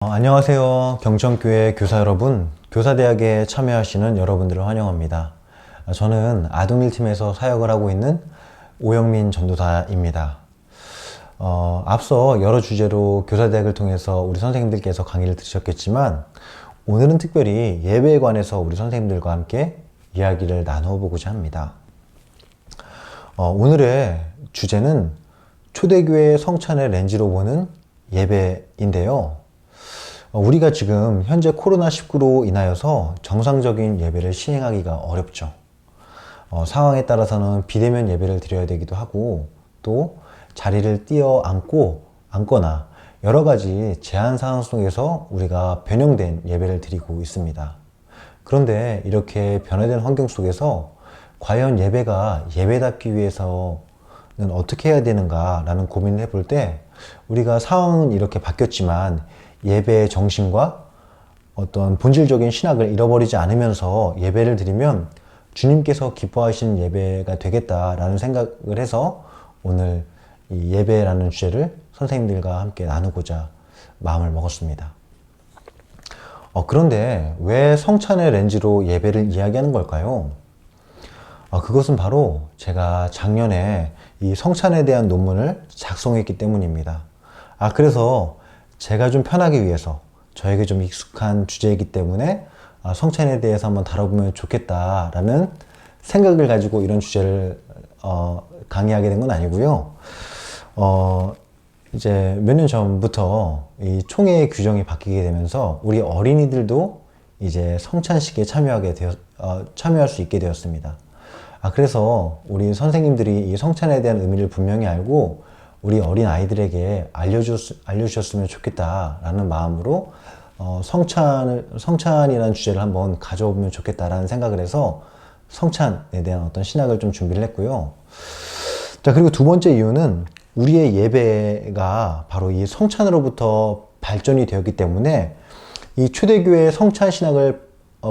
안녕하세요. 경천교회 교사 여러분, 교사대학에 참여하시는 여러분들을 환영합니다. 저는 아동일팀에서 사역을 하고 있는 오영민 전도사입니다. 앞서 여러 주제로 교사대학을 통해서 우리 선생님들께서 강의를 들으셨겠지만 오늘은 특별히 예배에 관해서 우리 선생님들과 함께 이야기를 나누어 보고자 합니다. 오늘의 주제는 초대교회 성찬의 렌즈로 보는 예배인데요. 우리가 지금 현재 코로나19로 인하여서 정상적인 예배를 시행하기가 어렵죠. 상황에 따라서는 비대면 예배를 드려야 되기도 하고 또 자리를 앉거나 여러 가지 제한 상황 속에서 우리가 변형된 예배를 드리고 있습니다. 그런데 이렇게 변화된 환경 속에서 과연 예배가 예배답기 위해서는 어떻게 해야 되는가 라는 고민을 해볼 때 우리가 상황은 이렇게 바뀌었지만 예배의 정신과 어떤 본질적인 신학을 잃어버리지 않으면서 예배를 드리면 주님께서 기뻐하시는 예배가 되겠다라는 생각을 해서 오늘 이 예배라는 주제를 선생님들과 함께 나누고자 마음을 먹었습니다. 그런데 왜 성찬의 렌즈로 예배를 이야기하는 걸까요? 그것은 바로 제가 작년에 이 성찬에 대한 논문을 작성했기 때문입니다. 그래서 제가 좀 편하기 위해서 저에게 좀 익숙한 주제이기 때문에 성찬에 대해서 한번 다뤄보면 좋겠다라는 생각을 가지고 이런 주제를 강의하게 된 건 아니고요. 이제 몇 년 전부터 이 총회 규정이 바뀌게 되면서 우리 어린이들도 이제 성찬식에 참여할 수 있게 되었습니다. 그래서 우리 선생님들이 이 성찬에 대한 의미를 분명히 알고 우리 어린 아이들에게 알려주셨으면 좋겠다라는 마음으로 성찬이라는 주제를 한번 가져보면 좋겠다라는 생각을 해서 성찬에 대한 어떤 신학을 좀 준비를 했고요. 자, 그리고 두 번째 이유는 우리의 예배가 바로 이 성찬으로부터 발전이 되었기 때문에 이 초대교회의 성찬 신학을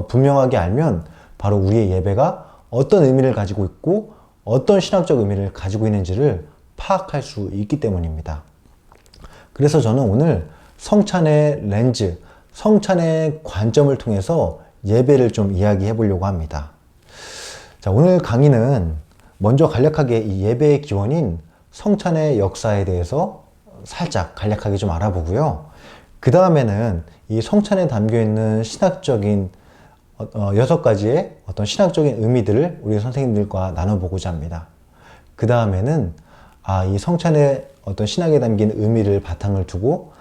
분명하게 알면 바로 우리의 예배가 어떤 의미를 가지고 있고 어떤 신학적 의미를 가지고 있는지를 파악할 수 있기 때문입니다. 그래서 저는 오늘 성찬의 렌즈, 성찬의 관점을 통해서 예배를 좀 이야기해 보려고 합니다. 자, 오늘 강의는 먼저 간략하게 이 예배의 기원인 성찬의 역사에 대해서 살짝 간략하게 좀 알아보고요. 그 다음에는 이 성찬에 담겨 있는 신학적인 6가지의 어떤 신학적인 의미들을 우리 선생님들과 나눠보고자 합니다. 그 다음에는 이 성찬의 어떤 신학에 담긴 의미를 바탕을 두고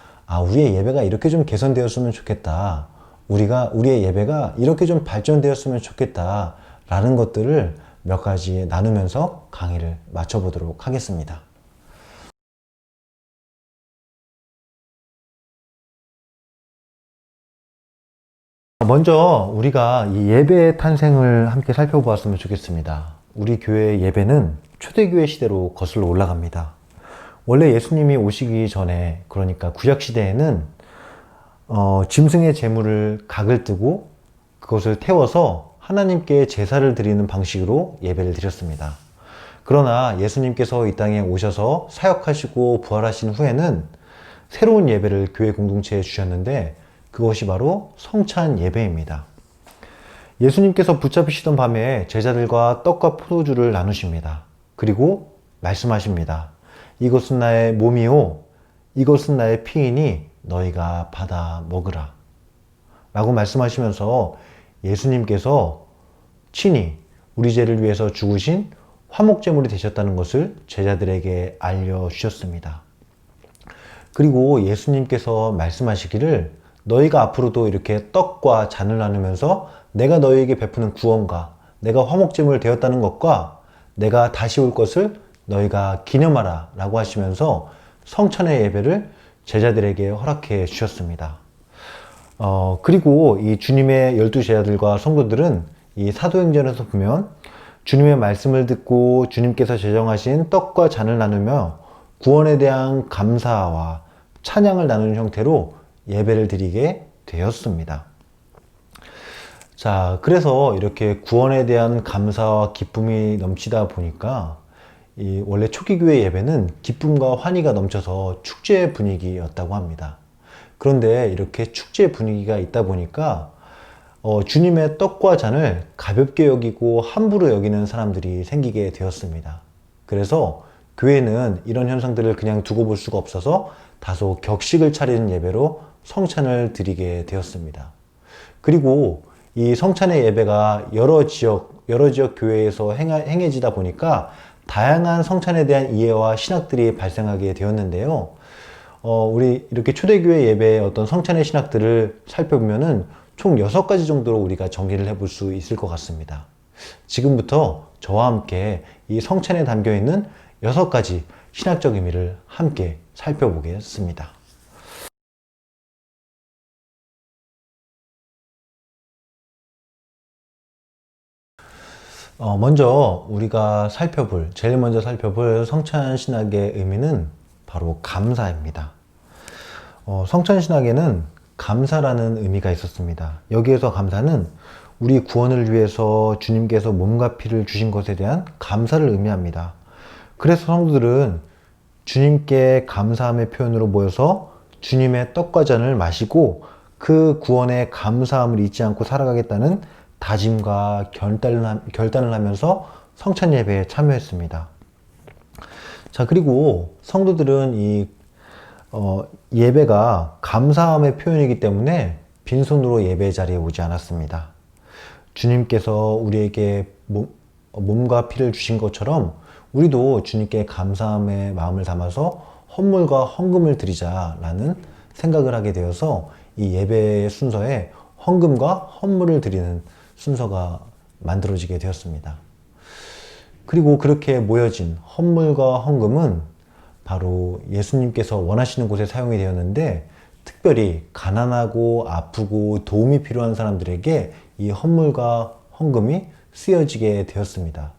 우리의 예배가 이렇게 좀 개선되었으면 좋겠다. 우리의 예배가 이렇게 좀 발전되었으면 좋겠다. 라는 것들을 몇 가지 나누면서 강의를 마쳐보도록 하겠습니다. 먼저 우리가 이 예배의 탄생을 함께 살펴보았으면 좋겠습니다. 우리 교회의 예배는 초대교회 시대로 거슬러 올라갑니다. 원래 예수님이 오시기 전에, 그러니까 구약시대에는 짐승의 제물을 각을 뜨고 그것을 태워서 하나님께 제사를 드리는 방식으로 예배를 드렸습니다. 그러나 예수님께서 이 땅에 오셔서 사역하시고 부활하신 후에는 새로운 예배를 교회 공동체에 주셨는데 그것이 바로 성찬 예배입니다. 예수님께서 붙잡히시던 밤에 제자들과 떡과 포도주를 나누십니다. 그리고 말씀하십니다. 이것은 나의 몸이요 이것은 나의 피이니 너희가 받아 먹으라 라고 말씀하시면서 예수님께서 친히 우리 죄를 위해서 죽으신 화목제물이 되셨다는 것을 제자들에게 알려주셨습니다. 그리고 예수님께서 말씀하시기를 너희가 앞으로도 이렇게 떡과 잔을 나누면서 내가 너희에게 베푸는 구원과 내가 화목제물 되었다는 것과 내가 다시 올 것을 너희가 기념하라 라고 하시면서 성찬의 예배를 제자들에게 허락해 주셨습니다. 그리고 이 주님의 12 제자들과 성도들은 이 사도행전에서 보면 주님의 말씀을 듣고 주님께서 제정하신 떡과 잔을 나누며 구원에 대한 감사와 찬양을 나누는 형태로 예배를 드리게 되었습니다. 자, 그래서 이렇게 구원에 대한 감사와 기쁨이 넘치다 보니까 원래 초기 교회 예배는 기쁨과 환희가 넘쳐서 축제 분위기였다고 합니다. 그런데 이렇게 축제 분위기가 있다 보니까 주님의 떡과 잔을 가볍게 여기고 함부로 여기는 사람들이 생기게 되었습니다. 그래서 교회는 이런 현상들을 그냥 두고 볼 수가 없어서 다소 격식을 차리는 예배로 성찬을 드리게 되었습니다. 그리고 이 성찬의 예배가 여러 지역 교회에서 행해지다 보니까 다양한 성찬에 대한 이해와 신학들이 발생하게 되었는데요. 우리 이렇게 초대교회 예배의 어떤 성찬의 신학들을 살펴보면은 총 6가지 정도로 우리가 정리를 해볼 수 있을 것 같습니다. 지금부터 저와 함께 이 성찬에 담겨 있는 6가지 신학적 의미를 함께 살펴보겠습니다. 먼저 우리가 제일 먼저 살펴볼 성찬 신학의 의미는 바로 감사입니다. 성찬 신학에는 감사라는 의미가 있었습니다. 여기에서 감사는 우리 구원을 위해서 주님께서 몸과 피를 주신 것에 대한 감사를 의미합니다. 그래서 성도들은 주님께 감사함의 표현으로 모여서 주님의 떡과 잔을 마시고 그 구원의 감사함을 잊지 않고 살아가겠다는 다짐과 결단을 하면서 성찬 예배에 참여했습니다. 자, 그리고 성도들은 이 예배가 감사함의 표현이기 때문에 빈손으로 예배 자리에 오지 않았습니다. 주님께서 우리에게 몸과 피를 주신 것처럼 우리도 주님께 감사함의 마음을 담아서 헌물과 헌금을 드리자라는 생각을 하게 되어서 이 예배의 순서에 헌금과 헌물을 드리는 순서가 만들어지게 되었습니다. 그리고 그렇게 모여진 헌물과 헌금은 바로 예수님께서 원하시는 곳에 사용이 되었는데, 특별히 가난하고 아프고 도움이 필요한 사람들에게 이 헌물과 헌금이 쓰여지게 되었습니다.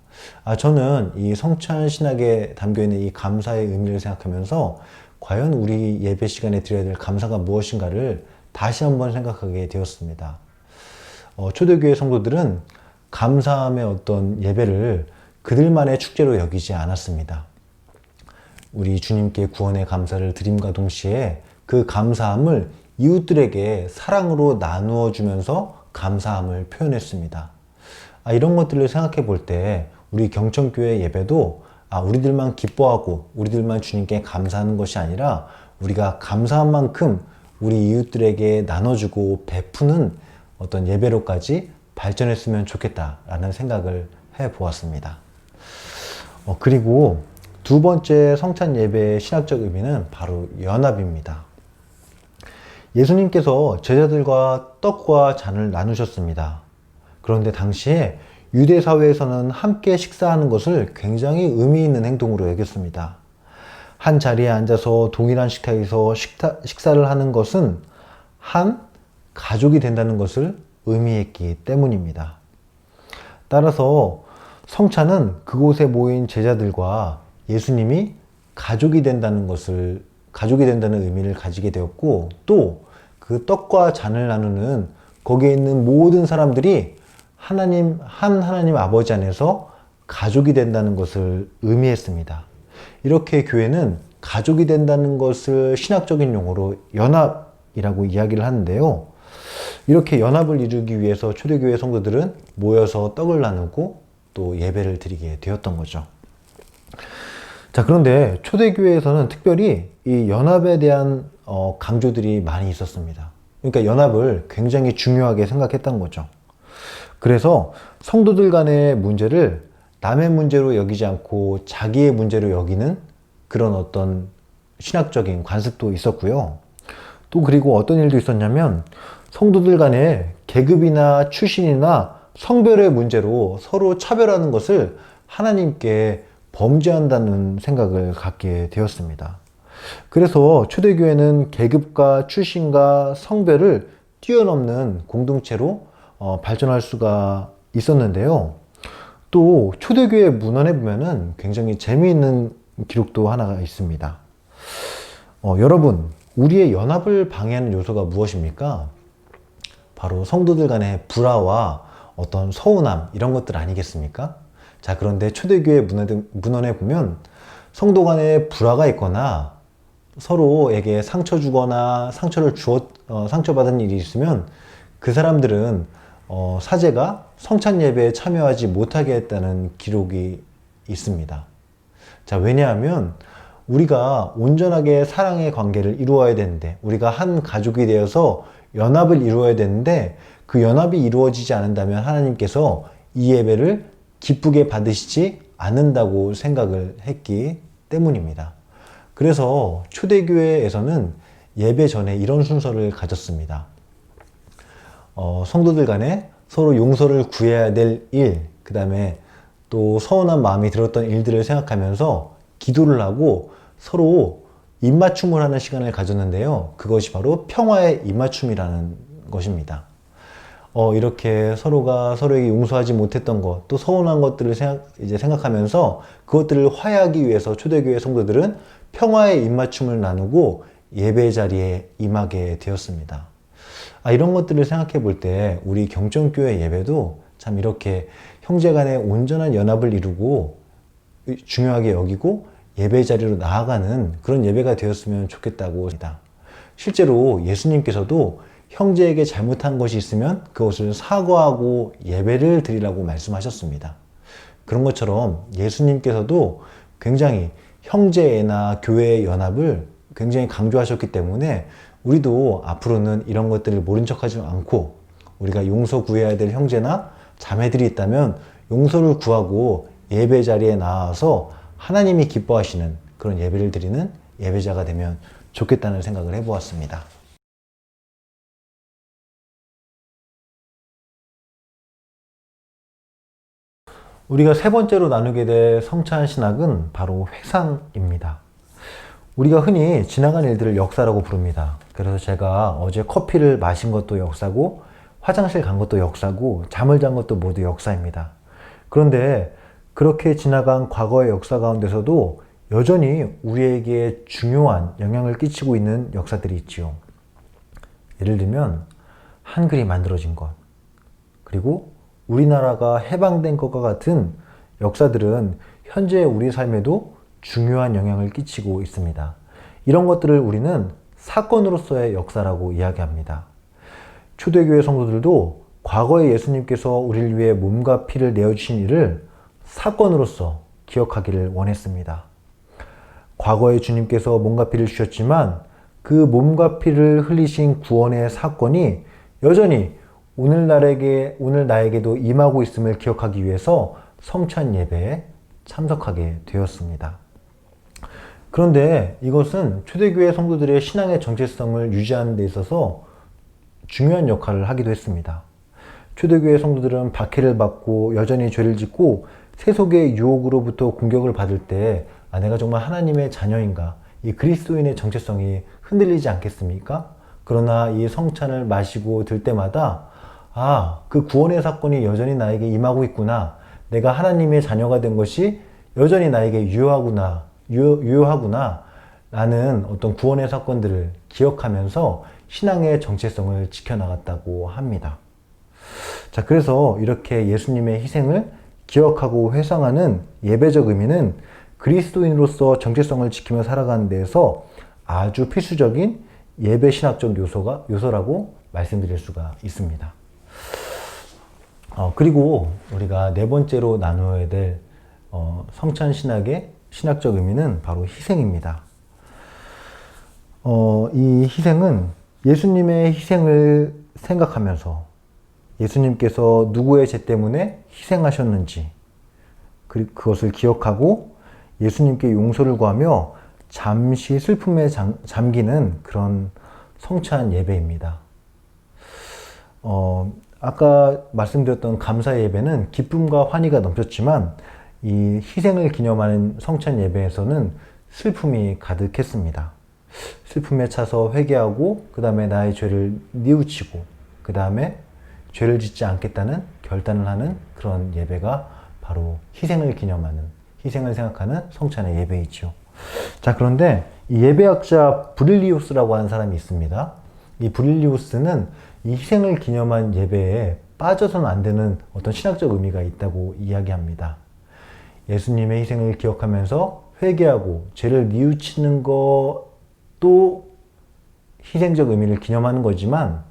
저는 이 성찬 신학에 담겨있는 이 감사의 의미를 생각하면서 과연 우리 예배 시간에 드려야 될 감사가 무엇인가를 다시 한번 생각하게 되었습니다. 초대교회 성도들은 감사함의 어떤 예배를 그들만의 축제로 여기지 않았습니다. 우리 주님께 구원의 감사를 드림과 동시에 그 감사함을 이웃들에게 사랑으로 나누어 주면서 감사함을 표현했습니다. 이런 것들을 생각해 볼 때 우리 경천교회 예배도 우리들만 기뻐하고 우리들만 주님께 감사하는 것이 아니라 우리가 감사한 만큼 우리 이웃들에게 나눠주고 베푸는 어떤 예배로까지 발전했으면 좋겠다라는 생각을 해보았습니다. 그리고 두 번째 성찬 예배의 신학적 의미는 바로 연합입니다. 예수님께서 제자들과 떡과 잔을 나누셨습니다. 그런데 당시에 유대 사회에서는 함께 식사하는 것을 굉장히 의미 있는 행동으로 여겼습니다. 한 자리에 앉아서 동일한 식탁에서 식사를 하는 것은 한 가족이 된다는 것을 의미했기 때문입니다. 따라서 성찬은 그곳에 모인 제자들과 예수님이 가족이 된다는 의미를 가지게 되었고, 또 그 떡과 잔을 나누는 거기에 있는 모든 사람들이 하나님 아버지 안에서 가족이 된다는 것을 의미했습니다. 이렇게 교회는 가족이 된다는 것을 신학적인 용어로 연합이라고 이야기를 하는데요. 이렇게 연합을 이루기 위해서 초대교회 성도들은 모여서 떡을 나누고 또 예배를 드리게 되었던 거죠. 자, 그런데 초대교회에서는 특별히 이 연합에 대한 강조들이 많이 있었습니다. 그러니까 연합을 굉장히 중요하게 생각했던 거죠. 그래서 성도들 간의 문제를 남의 문제로 여기지 않고 자기의 문제로 여기는 그런 어떤 신학적인 관습도 있었고요. 또 그리고 어떤 일도 있었냐면 성도들 간의 계급이나 출신이나 성별의 문제로 서로 차별하는 것을 하나님께 범죄한다는 생각을 갖게 되었습니다. 그래서 초대교회는 계급과 출신과 성별을 뛰어넘는 공동체로 발전할 수가 있었는데요. 또 초대교회 문헌에 보면은 굉장히 재미있는 기록도 하나가 있습니다. 여러분, 우리의 연합을 방해하는 요소가 무엇입니까? 바로 성도들 간의 불화와 어떤 서운함, 이런 것들 아니겠습니까? 그런데 초대교회 문헌에 보면 성도 간에 불화가 있거나 서로에게 상처 주거나 상처받은 일이 있으면 그 사람들은 사제가 성찬 예배에 참여하지 못하게 했다는 기록이 있습니다. 자, 왜냐하면 우리가 온전하게 사랑의 관계를 이루어야 되는데, 우리가 한 가족이 되어서 연합을 이루어야 되는데, 그 연합이 이루어지지 않는다면 하나님께서 이 예배를 기쁘게 받으시지 않는다고 생각을 했기 때문입니다. 그래서 초대교회에서는 예배 전에 이런 순서를 가졌습니다. 성도들 간에 서로 용서를 구해야 될 일, 그 다음에 또 서운한 마음이 들었던 일들을 생각하면서 기도를 하고 서로 입맞춤을 하는 시간을 가졌는데요. 그것이 바로 평화의 입맞춤이라는 것입니다. 이렇게 서로가 서로에게 용서하지 못했던 것, 또 서운한 것들을 생각하면서 그것들을 화해하기 위해서 초대교회 성도들은 평화의 입맞춤을 나누고 예배 자리에 임하게 되었습니다. 이런 것들을 생각해 볼 때 우리 경전교회 예배도 참 이렇게 형제 간의 온전한 연합을 이루고 중요하게 여기고 예배 자리로 나아가는 그런 예배가 되었으면 좋겠다고 합니다. 실제로 예수님께서도 형제에게 잘못한 것이 있으면 그것을 사과하고 예배를 드리라고 말씀하셨습니다. 그런 것처럼 예수님께서도 굉장히 형제나 교회의 연합을 굉장히 강조하셨기 때문에 우리도 앞으로는 이런 것들을 모른 척하지 않고 우리가 용서 구해야 될 형제나 자매들이 있다면 용서를 구하고 예배 자리에 나와서 하나님이 기뻐하시는 그런 예배를 드리는 예배자가 되면 좋겠다는 생각을 해보았습니다. 우리가 세 번째로 나누게 될 성찬 신학은 바로 회상입니다. 우리가 흔히 지나간 일들을 역사라고 부릅니다. 그래서 제가 어제 커피를 마신 것도 역사고 화장실 간 것도 역사고 잠을 잔 것도 모두 역사입니다. 그런데 그렇게 지나간 과거의 역사 가운데서도 여전히 우리에게 중요한 영향을 끼치고 있는 역사들이 있지요. 예를 들면 한글이 만들어진 것, 그리고 우리나라가 해방된 것과 같은 역사들은 현재 우리 삶에도 중요한 영향을 끼치고 있습니다. 이런 것들을 우리는 사건으로서의 역사라고 이야기합니다. 초대교회 성도들도 과거에 예수님께서 우리를 위해 몸과 피를 내어주신 일을 사건으로서 기억하기를 원했습니다. 과거에 주님께서 몸과 피를 주셨지만 그 몸과 피를 흘리신 구원의 사건이 여전히 오늘 나에게도 임하고 있음을 기억하기 위해서 성찬 예배에 참석하게 되었습니다. 그런데 이것은 초대교회 성도들의 신앙의 정체성을 유지하는 데 있어서 중요한 역할을 하기도 했습니다. 초대교회 성도들은 박해를 받고 여전히 죄를 짓고 세속의 유혹으로부터 공격을 받을 때 내가 정말 하나님의 자녀인가? 이 그리스도인의 정체성이 흔들리지 않겠습니까? 그러나 이 성찬을 마시고 들 때마다 그 구원의 사건이 여전히 나에게 임하고 있구나. 내가 하나님의 자녀가 된 것이 여전히 나에게 유효하구나. 라는 어떤 구원의 사건들을 기억하면서 신앙의 정체성을 지켜나갔다고 합니다. 자, 그래서 이렇게 예수님의 희생을 기억하고 회상하는 예배적 의미는 그리스도인으로서 정체성을 지키며 살아가는 데에서 아주 필수적인 예배 신학적 요소라고 말씀드릴 수가 있습니다. 그리고 우리가 네 번째로 나누어야 될 성찬 신학의 신학적 의미는 바로 희생입니다. 이 희생은 예수님의 희생을 생각하면서 예수님께서 누구의 죄 때문에 희생하셨는지 그것을 기억하고 예수님께 용서를 구하며 잠시 슬픔에 잠기는 그런 성찬 예배입니다. 아까 말씀드렸던 감사 예배는 기쁨과 환희가 넘쳤지만 이 희생을 기념하는 성찬 예배에서는 슬픔이 가득했습니다. 슬픔에 차서 회개하고 그 다음에 나의 죄를 뉘우치고 그 다음에 죄를 짓지 않겠다는 결단을 하는 그런 예배가 바로 희생을 기념하는, 희생을 생각하는 성찬의 예배이죠. 자, 그런데 이 예배학자 브릴리우스라고 하는 사람이 있습니다. 이 브릴리우스는 이 희생을 기념한 예배에 빠져서는 안 되는 어떤 신학적 의미가 있다고 이야기합니다. 예수님의 희생을 기억하면서 회개하고 죄를 뉘우치는 또 희생적 의미를 기념하는 거지만,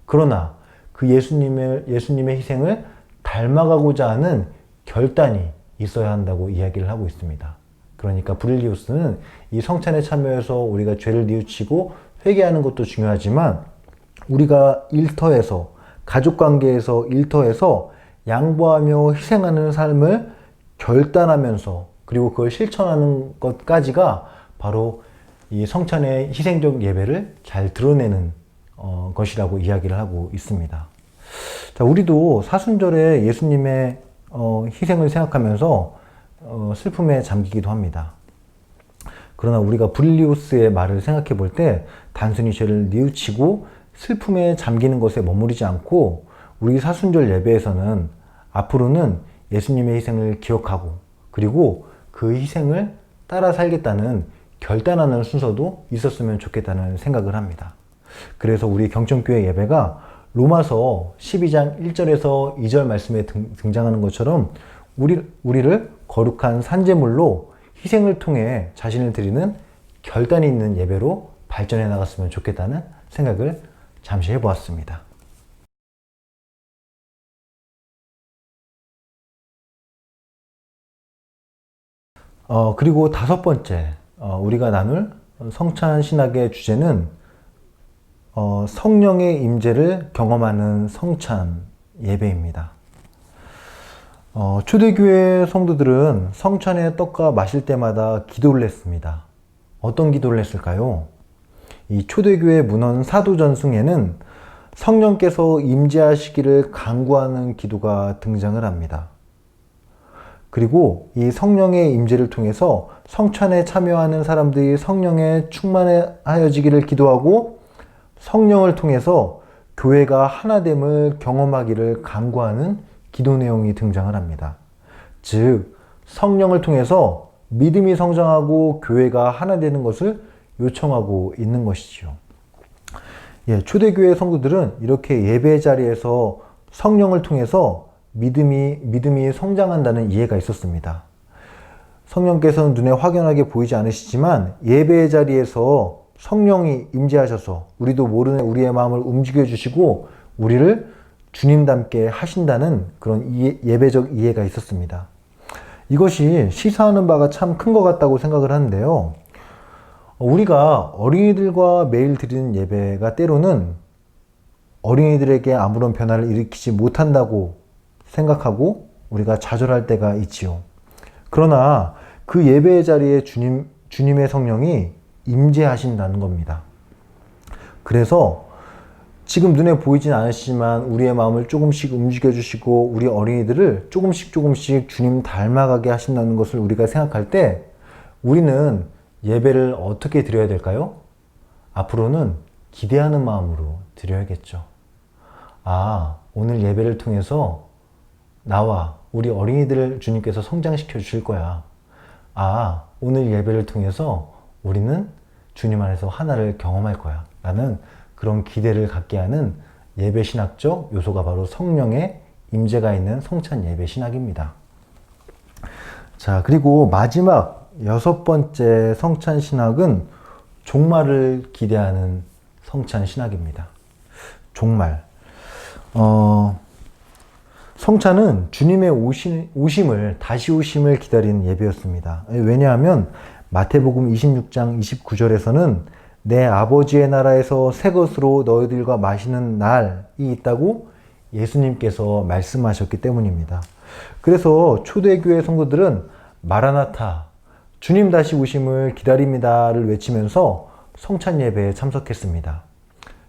그러나 그 예수님의 희생을 닮아가고자 하는 결단이 있어야 한다고 이야기를 하고 있습니다. 그러니까 브릴리우스는 이 성찬에 참여해서 우리가 죄를 뉘우치고 회개하는 것도 중요하지만, 우리가 일터에서, 가족관계에서, 일터에서 양보하며 희생하는 삶을 결단하면서, 그리고 그걸 실천하는 것까지가 바로 이 성찬의 희생적 예배를 잘 드러내는 것이라고 이야기를 하고 있습니다. 자, 우리도 사순절에 예수님의 희생을 생각하면서 슬픔에 잠기기도 합니다. 그러나 우리가 브릴리우스의 말을 생각해 볼 때 단순히 죄를 뉘우치고 슬픔에 잠기는 것에 머무르지 않고, 우리 사순절 예배에서는 앞으로는 예수님의 희생을 기억하고, 그리고 그 희생을 따라 살겠다는 결단하는 순서도 있었으면 좋겠다는 생각을 합니다. 그래서 우리 경천교회 예배가 로마서 12장 1절에서 2절 말씀에 등장하는 것처럼 우리를 거룩한 산제물로 희생을 통해 자신을 드리는 결단이 있는 예배로 발전해 나갔으면 좋겠다는 생각을 잠시 해보았습니다. 그리고 다섯 번째, 우리가 나눌 성찬 신학의 주제는 성령의 임재를 경험하는 성찬 예배입니다. 초대교회 성도들은 성찬의 떡과 마실 때마다 기도를 했습니다. 어떤 기도를 했을까요? 이 초대교회 문헌 사도전승에는 성령께서 임재하시기를 간구하는 기도가 등장을 합니다. 그리고 이 성령의 임재를 통해서 성찬에 참여하는 사람들이 성령에 충만하여지기를 기도하고, 성령을 통해서 교회가 하나됨을 경험하기를 간구하는 기도 내용이 등장을 합니다. 즉, 성령을 통해서 믿음이 성장하고 교회가 하나 되는 것을 요청하고 있는 것이죠. 초대교회 성도들은 이렇게 예배 자리에서 성령을 통해서 믿음이 성장한다는 이해가 있었습니다. 성령께서는 눈에 확연하게 보이지 않으시지만 예배의 자리에서 성령이 임재하셔서 우리도 모르는 우리의 마음을 움직여 주시고 우리를 주님답게 하신다는 그런 예배적 이해가 있었습니다. 이것이 시사하는 바가 참 큰 것 같다고 생각을 하는데요. 우리가 어린이들과 매일 드리는 예배가 때로는 어린이들에게 아무런 변화를 일으키지 못한다고 생각하고 우리가 좌절할 때가 있지요. 그러나 그 예배의 자리에 주님의 성령이 임재하신다는 겁니다. 그래서 지금 눈에 보이진 않으시지만 우리의 마음을 조금씩 움직여 주시고 우리 어린이들을 조금씩 주님 닮아가게 하신다는 것을 우리가 생각할 때 우리는 예배를 어떻게 드려야 될까요? 앞으로는 기대하는 마음으로 드려야겠죠. 오늘 예배를 통해서 나와 우리 어린이들을 주님께서 성장시켜 주실 거야. 오늘 예배를 통해서 우리는 주님 안에서 하나를 경험할 거야. 라는 그런 기대를 갖게 하는 예배 신학적 요소가 바로 성령의 임재가 있는 성찬 예배 신학입니다. 자, 그리고 마지막 여섯 번째 성찬 신학은 종말을 기대하는 성찬 신학입니다. 종말. 성찬은 주님의 다시 오심을 기다리는 예배였습니다. 왜냐하면 마태복음 26장 29절에서는 내 아버지의 나라에서 새 것으로 너희들과 마시는 날이 있다고 예수님께서 말씀하셨기 때문입니다. 그래서 초대교회 성도들은 마라나타, 주님 다시 오심을 기다립니다를 외치면서 성찬 예배에 참석했습니다.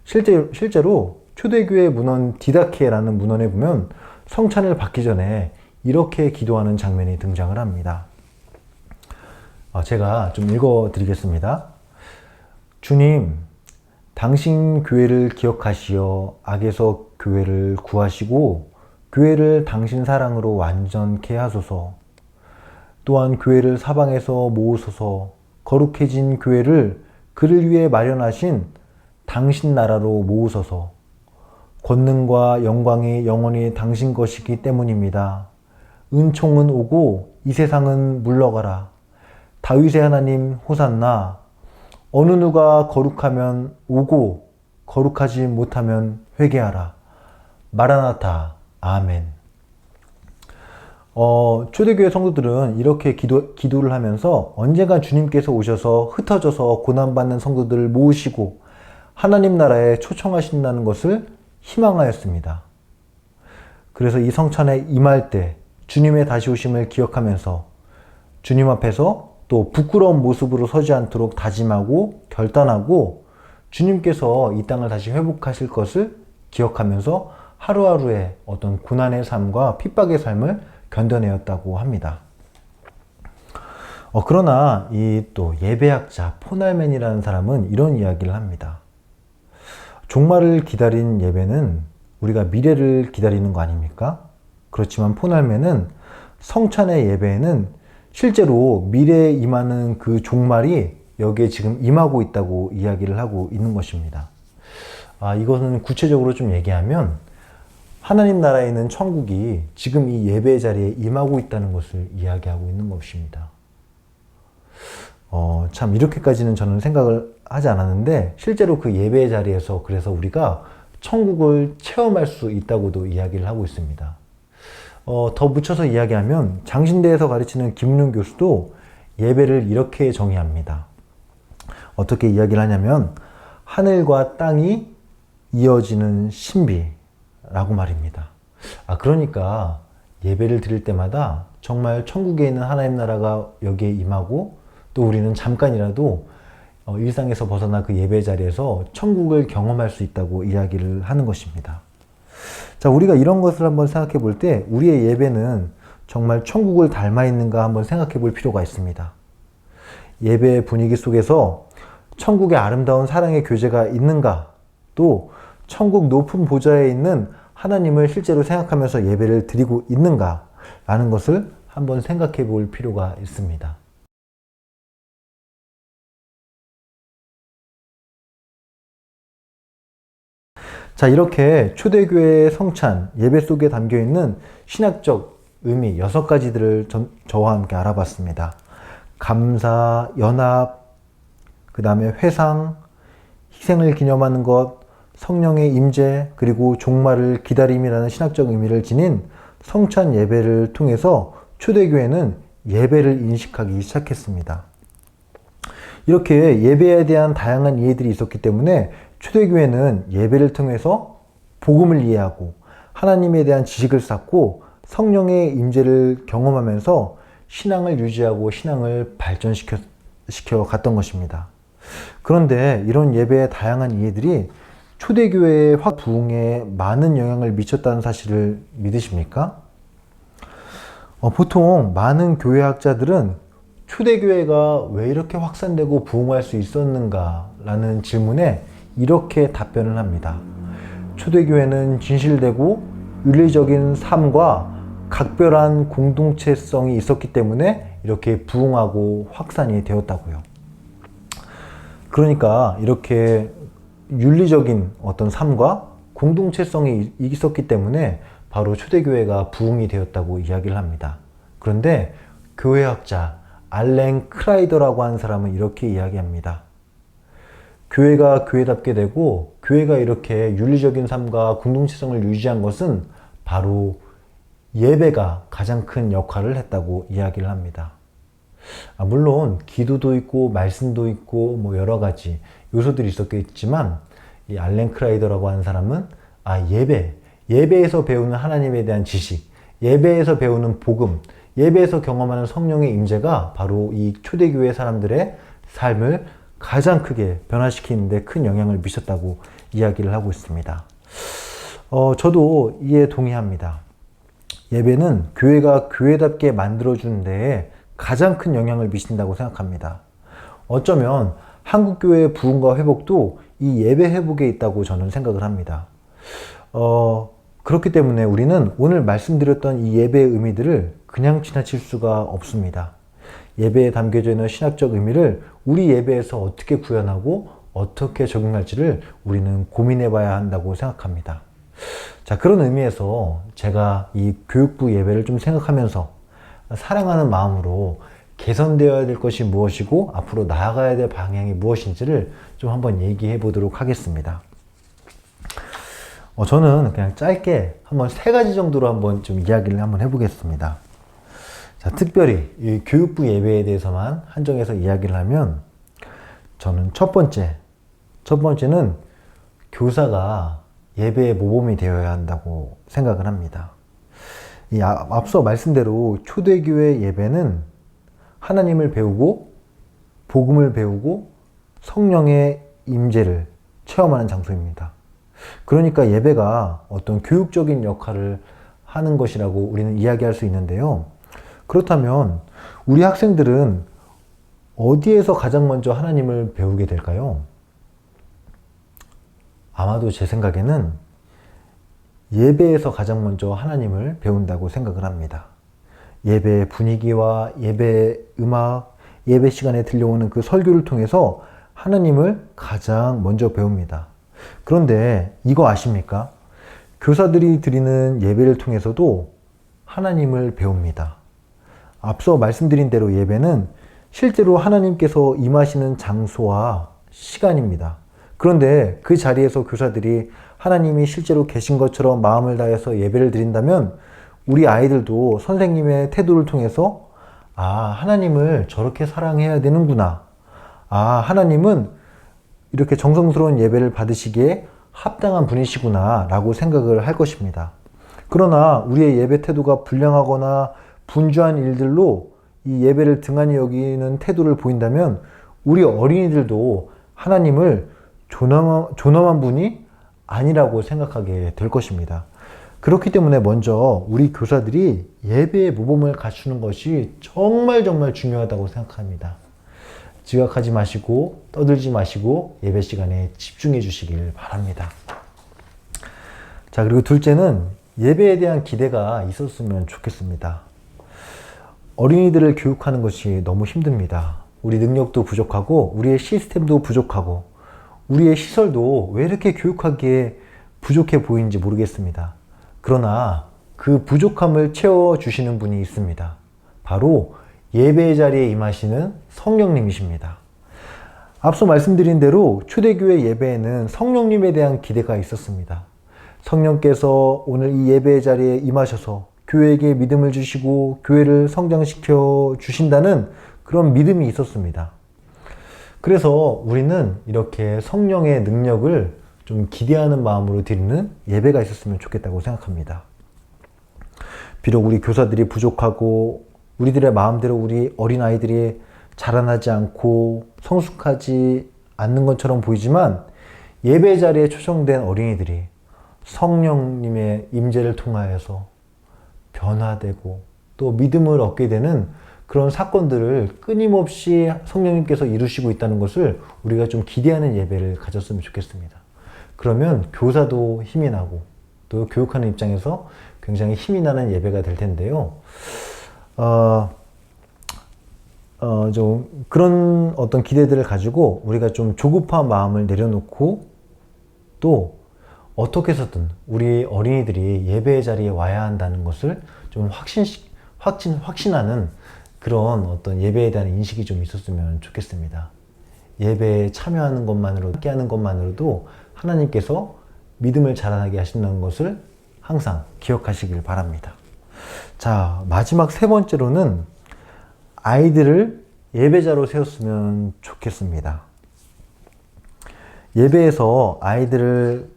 실제로 초대교회 문헌 디다케라는 문헌에 보면 성찬을 받기 전에 이렇게 기도하는 장면이 등장을 합니다. 제가 좀 읽어드리겠습니다. 주님, 당신 교회를 기억하시어 악에서 교회를 구하시고 교회를 당신 사랑으로 완전케 하소서. 또한 교회를 사방에서 모으소서. 거룩해진 교회를 그를 위해 마련하신 당신 나라로 모으소서. 권능과 영광이 영원히 당신 것이기 때문입니다. 은총은 오고 이 세상은 물러가라. 다윗의 하나님 호산나. 어느 누가 거룩하면 오고 거룩하지 못하면 회개하라. 마라나타. 아멘. 초대교회 성도들은 이렇게 기도를 하면서 언젠가 주님께서 오셔서 흩어져서 고난받는 성도들을 모으시고 하나님 나라에 초청하신다는 것을 희망하였습니다. 그래서 이 성찬에 임할 때 주님의 다시 오심을 기억하면서 주님 앞에서 또 부끄러운 모습으로 서지 않도록 다짐하고 결단하고 주님께서 이 땅을 다시 회복하실 것을 기억하면서 하루하루의 어떤 고난의 삶과 핍박의 삶을 견뎌내었다고 합니다. 그러나 이 또 예배학자 포날맨이라는 사람은 이런 이야기를 합니다. 종말을 기다린 예배는 우리가 미래를 기다리는 거 아닙니까? 그렇지만 포날맨은 성찬의 예배에는 실제로 미래에 임하는 그 종말이 여기에 지금 임하고 있다고 이야기를 하고 있는 것입니다. 이것은 구체적으로 좀 얘기하면 하나님 나라에 있는 천국이 지금 이 예배 자리에 임하고 있다는 것을 이야기하고 있는 것입니다. 참 이렇게까지는 저는 생각을 하지 않았는데 실제로 그 예배 자리에서 그래서 우리가 천국을 체험할 수 있다고도 이야기를 하고 있습니다. 더 붙여서 이야기하면 장신대에서 가르치는 김윤 교수도 예배를 이렇게 정의합니다. 어떻게 이야기를 하냐면 하늘과 땅이 이어지는 신비라고 말입니다. 그러니까 예배를 드릴 때마다 정말 천국에 있는 하나님 나라가 여기에 임하고 또 우리는 잠깐이라도 일상에서 벗어나 그 예배 자리에서 천국을 경험할 수 있다고 이야기를 하는 것입니다. 자, 우리가 이런 것을 한번 생각해 볼 때 우리의 예배는 정말 천국을 닮아 있는가 한번 생각해 볼 필요가 있습니다. 예배의 분위기 속에서 천국의 아름다운 사랑의 교제가 있는가, 또 천국 높은 보좌에 있는 하나님을 실제로 생각하면서 예배를 드리고 있는가 라는 것을 한번 생각해 볼 필요가 있습니다. 자, 이렇게 초대교회의 성찬, 예배 속에 담겨있는 신학적 의미 6가지들을 저와 함께 알아봤습니다. 감사, 연합, 그 다음에 회상, 희생을 기념하는 것, 성령의 임재, 그리고 종말을 기다림이라는 신학적 의미를 지닌 성찬 예배를 통해서 초대교회는 예배를 인식하기 시작했습니다. 이렇게 예배에 대한 다양한 이해들이 있었기 때문에 초대교회는 예배를 통해서 복음을 이해하고 하나님에 대한 지식을 쌓고 성령의 임재를 경험하면서 신앙을 유지하고 신앙을 발전시켜 갔던 것입니다. 그런데 이런 예배의 다양한 이해들이 초대교회의 부흥에 많은 영향을 미쳤다는 사실을 믿으십니까? 보통 많은 교회학자들은 초대교회가 왜 이렇게 확산되고 부흥할 수 있었는가 라는 질문에 이렇게 답변을 합니다. 초대교회는 진실되고 윤리적인 삶과 각별한 공동체성이 있었기 때문에 이렇게 부흥하고 확산이 되었다고요. 그러니까 이렇게 윤리적인 어떤 삶과 공동체성이 있었기 때문에 바로 초대교회가 부흥이 되었다고 이야기를 합니다. 그런데 교회학자 알렌 크라이더라고 하는 사람은 이렇게 이야기합니다. 교회가 교회답게 되고 교회가 이렇게 윤리적인 삶과 공동체성을 유지한 것은 바로 예배가 가장 큰 역할을 했다고 이야기를 합니다. 물론 기도도 있고 말씀도 있고 뭐 여러 가지 요소들이 있었겠지만 이 알렌 크라이더라고 하는 사람은 예배에서 배우는 하나님에 대한 지식, 예배에서 배우는 복음, 예배에서 경험하는 성령의 임재가 바로 이 초대교회 사람들의 삶을 가장 크게 변화시키는 데 큰 영향을 미쳤다고 이야기를 하고 있습니다. 저도 이에 동의합니다. 예배는 교회가 교회답게 만들어주는 데에 가장 큰 영향을 미친다고 생각합니다. 어쩌면 한국교회의 부흥과 회복도 이 예배 회복에 있다고 저는 생각을 합니다. 그렇기 때문에 우리는 오늘 말씀드렸던 이 예배의 의미들을 그냥 지나칠 수가 없습니다. 예배에 담겨져 있는 신학적 의미를 우리 예배에서 어떻게 구현하고 어떻게 적용할지를 우리는 고민해 봐야 한다고 생각합니다. 자, 그런 의미에서 제가 이 교육부 예배를 좀 생각하면서 사랑하는 마음으로 개선되어야 될 것이 무엇이고 앞으로 나아가야 될 방향이 무엇인지를 좀 한번 얘기해 보도록 하겠습니다. 저는 그냥 짧게 한번 3가지 정도로 한번 좀 이야기를 한번 해보겠습니다. 자, 특별히 이 교육부 예배에 대해서만 한정해서 이야기를 하면 저는 첫 번째는 교사가 예배의 모범이 되어야 한다고 생각을 합니다. 이 앞서 말씀대로 초대교회 예배는 하나님을 배우고 복음을 배우고 성령의 임재를 체험하는 장소입니다. 그러니까 예배가 어떤 교육적인 역할을 하는 것이라고 우리는 이야기할 수 있는데요. 그렇다면 우리 학생들은 어디에서 가장 먼저 하나님을 배우게 될까요? 아마도 제 생각에는 예배에서 가장 먼저 하나님을 배운다고 생각을 합니다. 예배 분위기와 예배 음악, 예배 시간에 들려오는 그 설교를 통해서 하나님을 가장 먼저 배웁니다. 그런데 이거 아십니까? 교사들이 드리는 예배를 통해서도 하나님을 배웁니다. 앞서 말씀드린 대로 예배는 실제로 하나님께서 임하시는 장소와 시간입니다. 그런데 그 자리에서 교사들이 하나님이 실제로 계신 것처럼 마음을 다해서 예배를 드린다면 우리 아이들도 선생님의 태도를 통해서 하나님을 저렇게 사랑해야 되는구나. 하나님은 이렇게 정성스러운 예배를 받으시기에 합당한 분이시구나 라고 생각을 할 것입니다. 그러나 우리의 예배 태도가 불량하거나 분주한 일들로 이 예배를 등한히 여기는 태도를 보인다면 우리 어린이들도 하나님을 존엄한 분이 아니라고 생각하게 될 것입니다. 그렇기 때문에 먼저 우리 교사들이 예배의 모범을 갖추는 것이 정말 중요하다고 생각합니다. 지각하지 마시고 떠들지 마시고 예배 시간에 집중해 주시길 바랍니다. 자, 그리고 둘째는 예배에 대한 기대가 있었으면 좋겠습니다. 어린이들을 교육하는 것이 너무 힘듭니다. 우리 능력도 부족하고 우리의 시스템도 부족하고 우리의 시설도 왜 이렇게 교육하기에 부족해 보이는지 모르겠습니다. 그러나 그 부족함을 채워주시는 분이 있습니다. 바로 예배의 자리에 임하시는 성령님이십니다. 앞서 말씀드린 대로 초대교회 예배에는 성령님에 대한 기대가 있었습니다. 성령께서 오늘 이 예배의 자리에 임하셔서 교회에게 믿음을 주시고 교회를 성장시켜 주신다는 그런 믿음이 있었습니다. 그래서 우리는 이렇게 성령의 능력을 좀 기대하는 마음으로 드리는 예배가 있었으면 좋겠다고 생각합니다. 비록 우리 교사들이 부족하고 우리들의 마음대로 우리 어린아이들이 자라나지 않고 성숙하지 않는 것처럼 보이지만 예배 자리에 초청된 어린이들이 성령님의 임재를 통하여서 변화되고 또 믿음을 얻게 되는 그런 사건들을 끊임없이 성령님께서 이루시고 있다는 것을 우리가 좀 기대하는 예배를 가졌으면 좋겠습니다. 그러면 교사도 힘이 나고 또 교육하는 입장에서 굉장히 힘이 나는 예배가 될 텐데요. 좀 그런 어떤 기대들을 가지고 우리가 좀 조급한 마음을 내려놓고 또 어떻게 해서든 우리 어린이들이 예배의 자리에 와야 한다는 것을 좀 확신하는 그런 어떤 예배에 대한 인식이 좀 있었으면 좋겠습니다. 예배에 참여하는 것만으로도, 함께 하는 것만으로도 하나님께서 믿음을 자라나게 하신다는 것을 항상 기억하시길 바랍니다. 자, 마지막 3번째로는 아이들을 예배자로 세웠으면 좋겠습니다. 예배에서 아이들을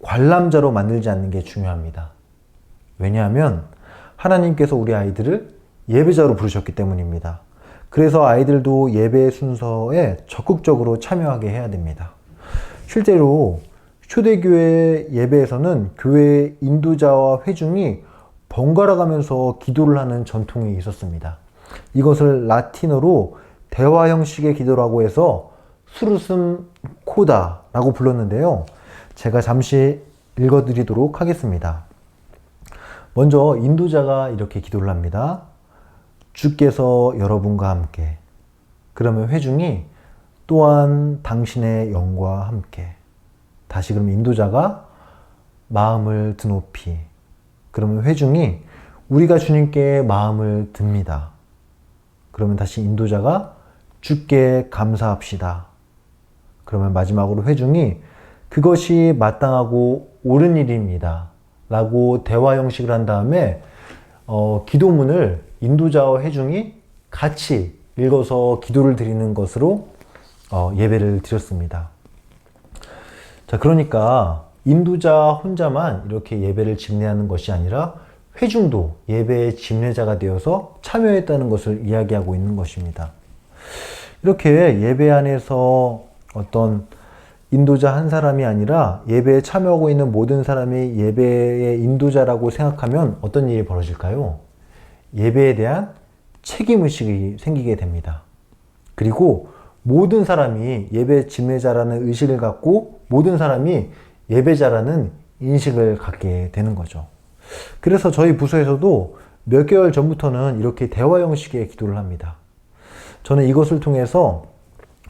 관람자로 만들지 않는 게 중요합니다. 왜냐하면 하나님께서 우리 아이들을 예배자로 부르셨기 때문입니다. 그래서 아이들도 예배 순서에 적극적으로 참여하게 해야 됩니다. 실제로 초대교회 예배에서는 교회 인도자와 회중이 번갈아 가면서 기도를 하는 전통이 있었습니다. 이것을 라틴어로 대화 형식의 기도라고 해서 수르슴 코다라고 불렀는데요. 제가 잠시 읽어드리도록 하겠습니다. 먼저 인도자가 이렇게 기도를 합니다. 주께서 여러분과 함께. 그러면 회중이 또한 당신의 영과 함께. 다시 그럼 인도자가 마음을 드높이. 그러면 회중이 우리가 주님께 마음을 듭니다. 그러면 다시 인도자가 주께 감사합시다. 그러면 마지막으로 회중이 그것이 마땅하고 옳은 일입니다. 라고 대화 형식을 한 다음에 기도문을 인도자와 회중이 같이 읽어서 기도를 드리는 것으로 예배를 드렸습니다. 자, 그러니까 인도자 혼자만 이렇게 예배를 집례하는 것이 아니라 회중도 예배의 집례자가 되어서 참여했다는 것을 이야기하고 있는 것입니다. 이렇게 예배 안에서 어떤 인도자 한 사람이 아니라 예배에 참여하고 있는 모든 사람이 예배의 인도자라고 생각하면 어떤 일이 벌어질까요? 예배에 대한 책임의식이 생기게 됩니다. 그리고 모든 사람이 예배 집례자라는 의식을 갖고 모든 사람이 예배자라는 인식을 갖게 되는 거죠. 그래서 저희 부서에서도 몇 개월 전부터는 이렇게 대화 형식의 기도를 합니다. 저는 이것을 통해서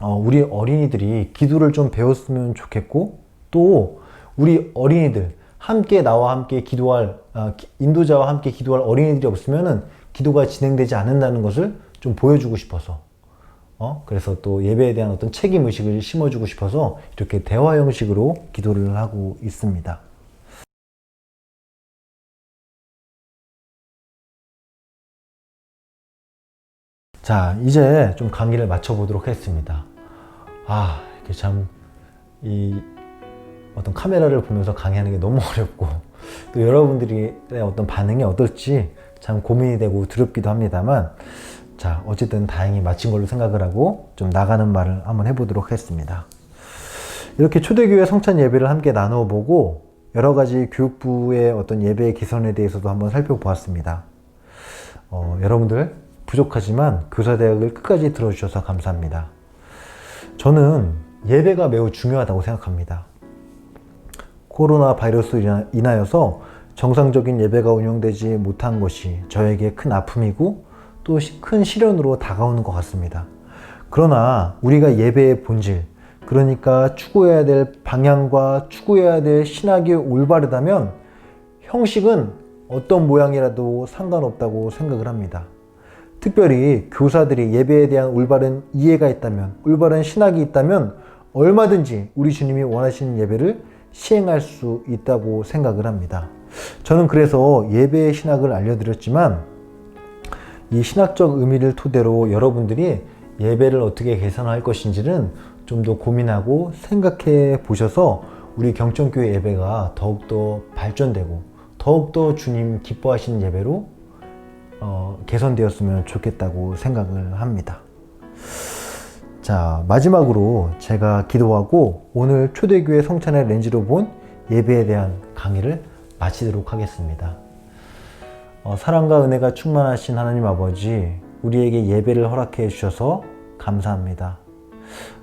우리 어린이들이 기도를 좀 배웠으면 좋겠고, 또 우리 어린이들 나와 함께 기도할 인도자와 함께 기도할 어린이들이 없으면은 기도가 진행되지 않는다는 것을 좀 보여주고 싶어서 그래서 또 예배에 대한 어떤 책임 의식을 심어주고 싶어서 이렇게 대화 형식으로 기도를 하고 있습니다. 자, 이제 좀 강의를 마쳐보도록 하겠습니다. 이게 참, 어떤 카메라를 보면서 강의하는 게 너무 어렵고, 또 여러분들의 어떤 반응이 어떨지 참 고민이 되고 두렵기도 합니다만, 자, 어쨌든 다행히 마친 걸로 생각을 하고 좀 나가는 말을 한번 해보도록 하겠습니다. 이렇게 초대교회 성찬 예배를 함께 나누어 보고, 여러 가지 교육부의 어떤 예배의 개선에 대해서도 한번 살펴보았습니다. 여러분들 부족하지만 교사대학을 끝까지 들어주셔서 감사합니다. 저는 예배가 매우 중요하다고 생각합니다. 코로나 바이러스로 인하여서 정상적인 예배가 운영되지 못한 것이 저에게 큰 아픔이고 또 큰 시련으로 다가오는 것 같습니다. 그러나 우리가 예배의 본질, 그러니까 추구해야 될 방향과 추구해야 될 신학이 올바르다면 형식은 어떤 모양이라도 상관없다고 생각을 합니다. 특별히 교사들이 예배에 대한 올바른 이해가 있다면, 올바른 신학이 있다면 얼마든지 우리 주님이 원하시는 예배를 시행할 수 있다고 생각을 합니다. 저는 그래서 예배의 신학을 알려드렸지만 이 신학적 의미를 토대로 여러분들이 예배를 어떻게 개선할 것인지는 좀 더 고민하고 생각해 보셔서 우리 경천교회 예배가 더욱더 발전되고 더욱더 주님 기뻐하시는 예배로 개선되었으면 좋겠다고 생각을 합니다. 자, 마지막으로 제가 기도하고 오늘 초대교회 성찬의 렌즈로 본 예배에 대한 강의를 마치도록 하겠습니다. 사랑과 은혜가 충만하신 하나님 아버지, 우리에게 예배를 허락해 주셔서 감사합니다.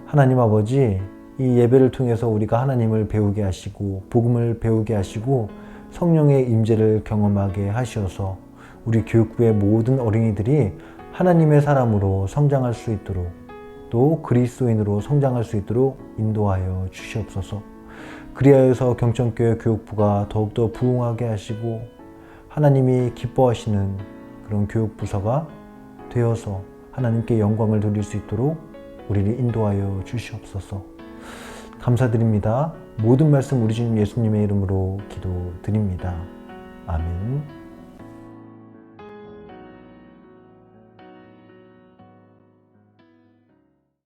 하나님 아버지, 이 예배를 통해서 우리가 하나님을 배우게 하시고 복음을 배우게 하시고 성령의 임재를 경험하게 하셔서 우리 교육부의 모든 어린이들이 하나님의 사람으로 성장할 수 있도록 또 그리스도인으로 성장할 수 있도록 인도하여 주시옵소서. 그리하여서 경천교회 교육부가 더욱더 부흥하게 하시고 하나님이 기뻐하시는 그런 교육부서가 되어서 하나님께 영광을 돌릴 수 있도록 우리를 인도하여 주시옵소서. 감사드립니다. 모든 말씀 우리 주님 예수님의 이름으로 기도드립니다. 아멘.